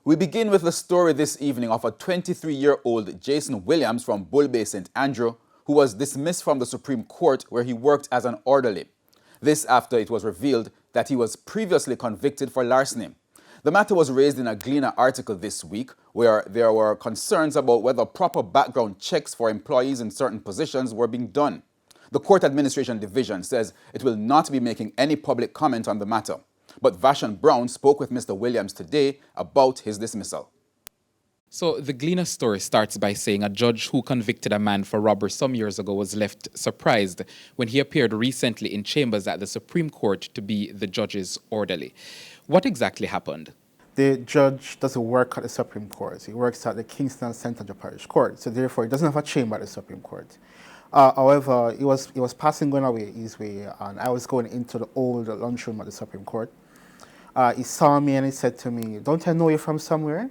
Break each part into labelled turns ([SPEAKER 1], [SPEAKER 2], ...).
[SPEAKER 1] We begin with the story this evening of a 23-year-old Jason Williams from Bull Bay, St. Andrew, who was dismissed from the Supreme Court where he worked as an orderly. This after it was revealed that he was previously convicted for larceny. The matter was raised in a Gleaner article this week where there were concerns about whether proper background checks for employees in certain positions were being done. The Court Administration Division says it will not be making any public comment on the matter. But Vashon Brown spoke with Mr. Williams today about his dismissal.
[SPEAKER 2] So the Gleaner story starts by saying a judge who convicted a man for robbery some years ago was left surprised when he appeared recently in chambers at the Supreme Court to be the judge's orderly. What exactly happened?
[SPEAKER 3] The judge doesn't work at the Supreme Court. He works at the Kingston Central Parish Court, so therefore he doesn't have a chamber at the Supreme Court. However, he was passing going away his way, and I was going into the old lunchroom at the Supreme Court. He saw me and he said to me, "Don't I know you from somewhere?"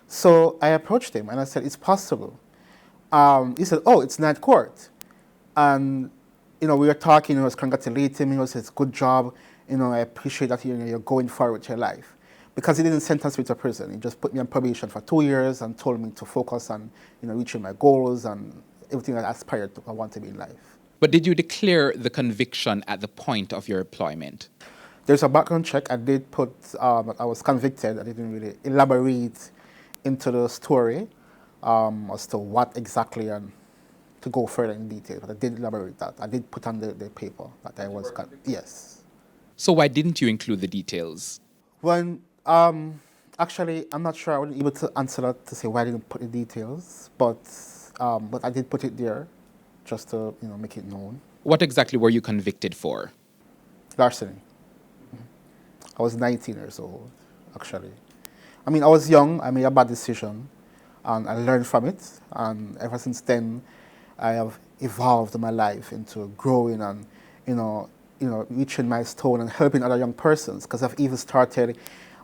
[SPEAKER 3] So I approached him and I said, "It's possible." He said, "Oh, it's night court." And, we were talking, he was congratulating me, he said, "It's a good job, I appreciate that you're going forward with your life." Because he didn't sentence me to prison, he just put me on probation for 2 years and told me to focus on, reaching my goals and everything I aspired to, I want to be in life.
[SPEAKER 2] But did you declare the conviction at the point of your employment?
[SPEAKER 3] There's a background check. I did put, I was convicted. I didn't really elaborate into the story as to what exactly and to go further in detail, but I did elaborate that. I did put on the paper that I was yes.
[SPEAKER 2] So why didn't you include the details?
[SPEAKER 3] When, actually, I'm not sure I wasn't able to answer that to say why I didn't put the details, but I did put it there just to, make it known.
[SPEAKER 2] What exactly were you convicted for?
[SPEAKER 3] Larceny. I was 19 years old, actually. I was young, I made a bad decision, and I learned from it, and ever since then, I have evolved my life into growing and, reaching milestone and helping other young persons, because I've even started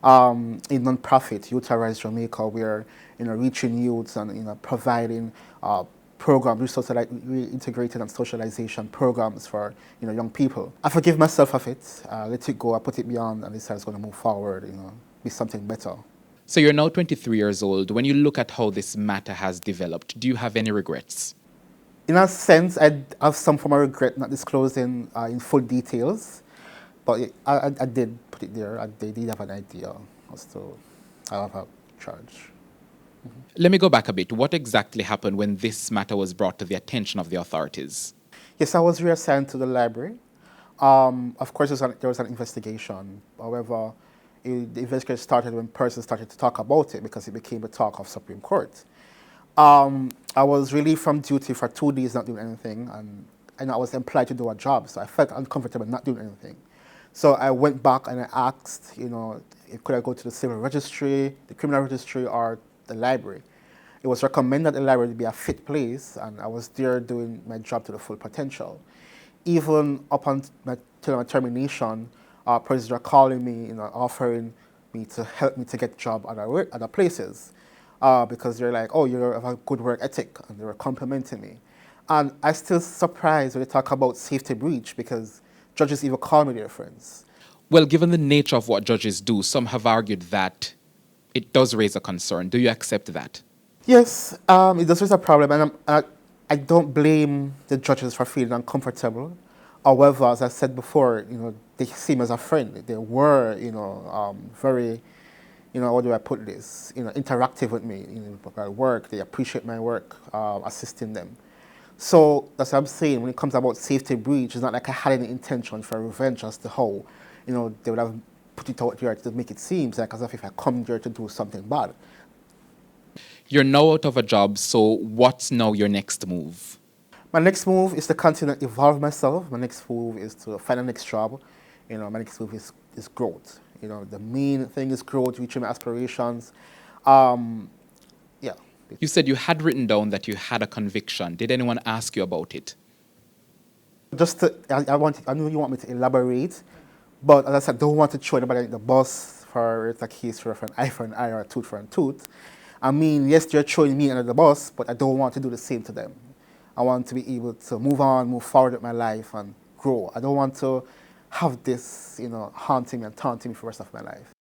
[SPEAKER 3] a non-profit, Youth Arise Jamaica, where, reaching youths and, providing programs, reintegrated and socialization programs for young people. I forgive myself of it, let it go, I put it beyond, and this is going to move forward, be something better.
[SPEAKER 2] So you're now 23 years old. When you look at how this matter has developed, do you have any regrets?
[SPEAKER 3] In a sense, I have some form of regret not disclosing in full details, but I did put it there. They did have an idea as to how I have a charge.
[SPEAKER 2] Let me go back a bit. What exactly happened when this matter was brought to the attention of the authorities?
[SPEAKER 3] Yes, I was reassigned to the library. Of course, there was an investigation. However, the investigation started when persons started to talk about it because it became the talk of Supreme Court. I was relieved from duty for 2 days not doing anything, and I was employed to do a job, so I felt uncomfortable not doing anything. So I went back and I asked, could I go to the civil registry, the criminal registry, or the library. It was recommended the library to be a fit place, and I was there doing my job to the full potential. Even up until my termination, persons were calling me, offering me to help me to get a job at other places because they're like, "Oh, you have a good work ethic," and they were complimenting me. And I'm still surprised when they talk about safety breach because judges even call me their friends.
[SPEAKER 2] Well, given the nature of what judges do, some have argued that it does raise a concern. Do you accept that?
[SPEAKER 3] Yes, it does raise a problem, and I don't blame the judges for feeling uncomfortable. However, as I said before, they see me as a friend. They were, very, how do I put this? Interactive with me. At work, they appreciate my work, assisting them. So that's what I'm saying. When it comes about safety breach, it's not like I had any intention for revenge as to how, they would have put it out there to make it seem like as if I come there to do something bad.
[SPEAKER 2] You're now out of a job, so what's now your next move?
[SPEAKER 3] My next move is to continue to evolve myself. My next move is to find a next job. My next move is growth. The main thing is growth, reaching my aspirations. Yeah.
[SPEAKER 2] You said you had written down that you had a conviction. Did anyone ask you about it?
[SPEAKER 3] I know you want me to elaborate, but as I said, I don't want to show anybody the bus for it's a case for an eye for an eye or a tooth for a tooth. Yes, they're showing me under the bus, but I don't want to do the same to them. I want to be able to move forward with my life and grow. I don't want to have this, haunting me and taunting me for the rest of my life.